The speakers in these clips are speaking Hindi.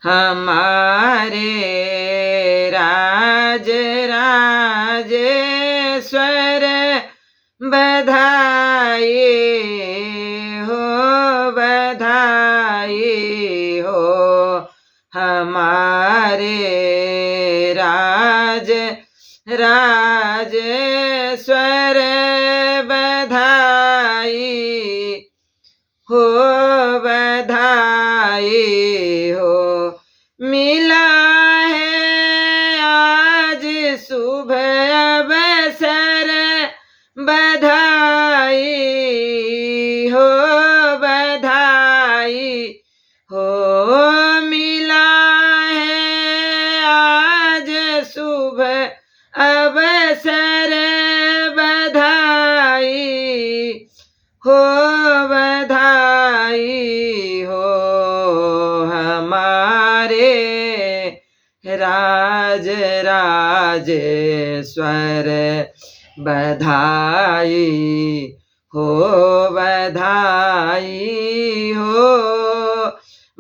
हमारे राज राजेश्वर बधाई हो, बधाई हो। हमारे राज राजेश्वर बधाई हो, बधाई हो। मिला है आज शुभ अवसर, बधाई हो, बधाई हो। मिला है आज शुभ अवसर, बधाई हो, बधाई हो। हमारे राज राजेश्वर बधाई हो, बधाई हो,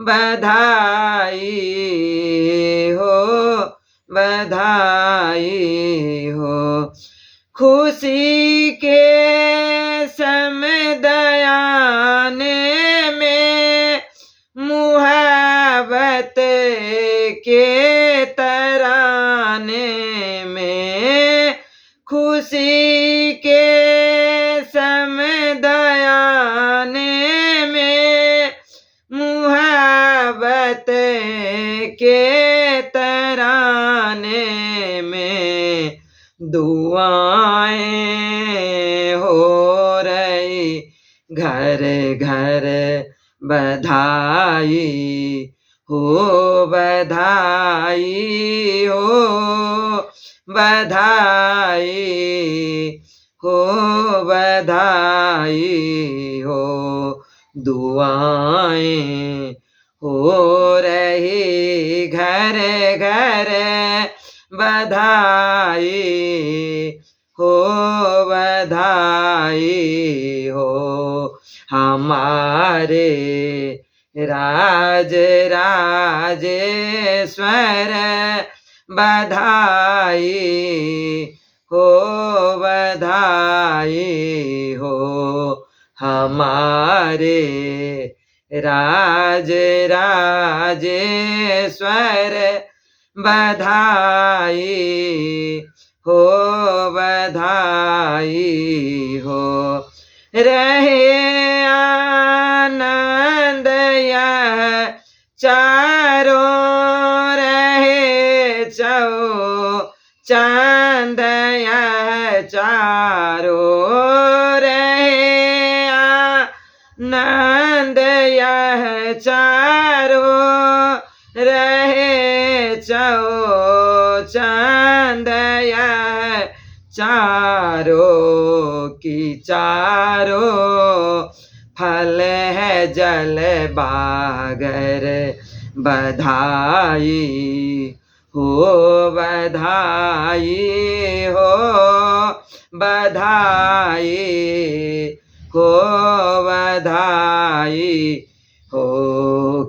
बधाई हो, बधाई हो। खुशी के समदयाने में मुहब्बत के तराने में, खुशी के समदयाने में मुहब्बत के तराने में दुआएं हो रही घर घर, बधाई हो, बधाई हो, बधाई हो, बधाई हो। दुआएं हो रही घर घर, बधाई हो, बधाई हो। हमारे राज राजेश्वर बधाई हो, बधाई हो। हमारे राज राजेश्वर बधाई हो, बधाई हो। रहे आनंद यह चारों, रहे चांद यह चारों, रहे आनंद यह चारों, रहे चांद यह चारों की चारों फल है जल बागर, बधाई हो, बधाई हो, बधाई हो, बधाई हो।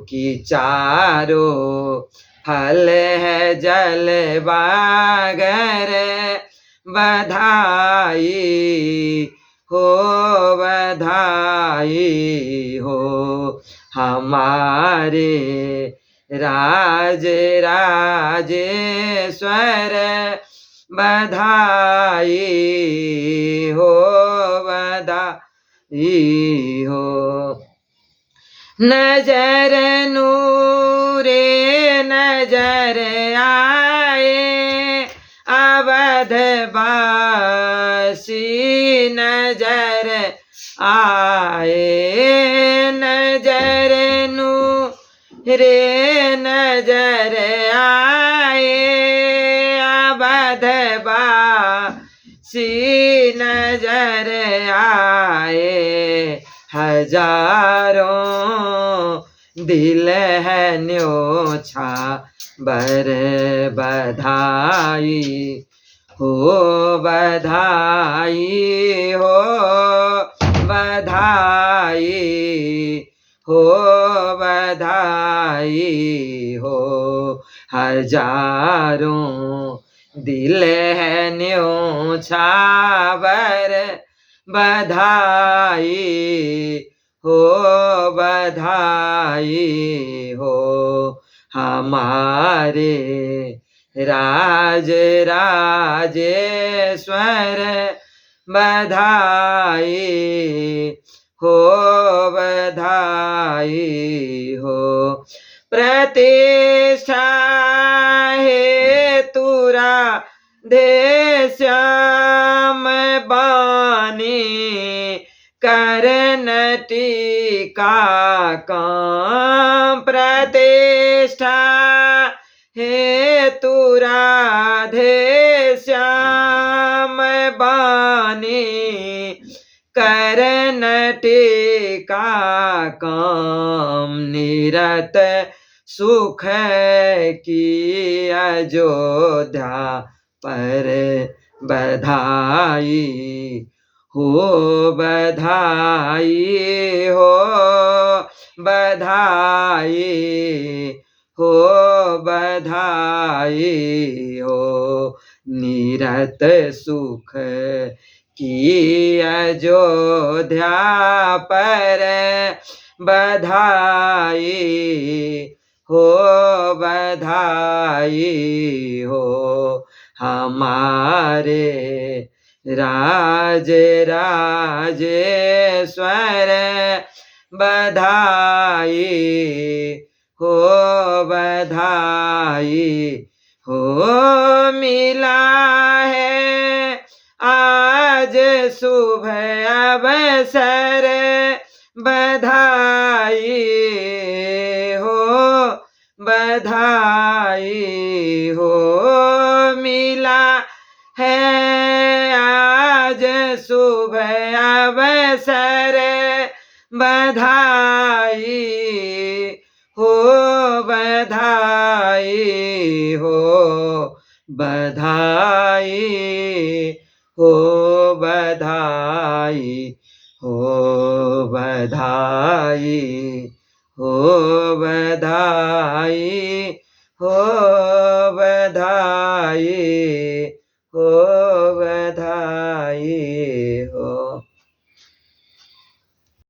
कि चारों फल है जल बागर, बधाई हो, बधाई हो। हमारे राज राजेश्वर बधाई हो, बधाई हो। नजर नूरे नजर आए अवध बासी, नजर आए नजर नूरे नजर आए अवध बासी, नजर आए। हजारों दिल है न्योछा बर, बधाई हो, बधाई हो, बधाई हो बधाई हो। हजारों दिल है न्योछावर बधाई हो बधाई हो। हमारे राज राजेश्वर बधाई हो बधाई हो। प्रतिष्ठा हेतुरा देश्याम बानी करन टीका काम। प्रतिष्ठा हेतु राधे श्याम बानी करन टीका काम। निरत सुख की अयोध्या पर बधाई हो बधाई हो बधाई हो बधाई हो। निरत सुख की अयोध्या पर बधाई हो बधाई हो। हमारे राज राजेश्वर बधाई हो बधाई हो। मिला है आज शुभ अवसर बधाई हो बधाई हो। मिला है आज शुभ अवसर बधाई हो बधाई हो बधाई हो बधाई हो बधाई हो बधाई हो बधाई हो बधाई।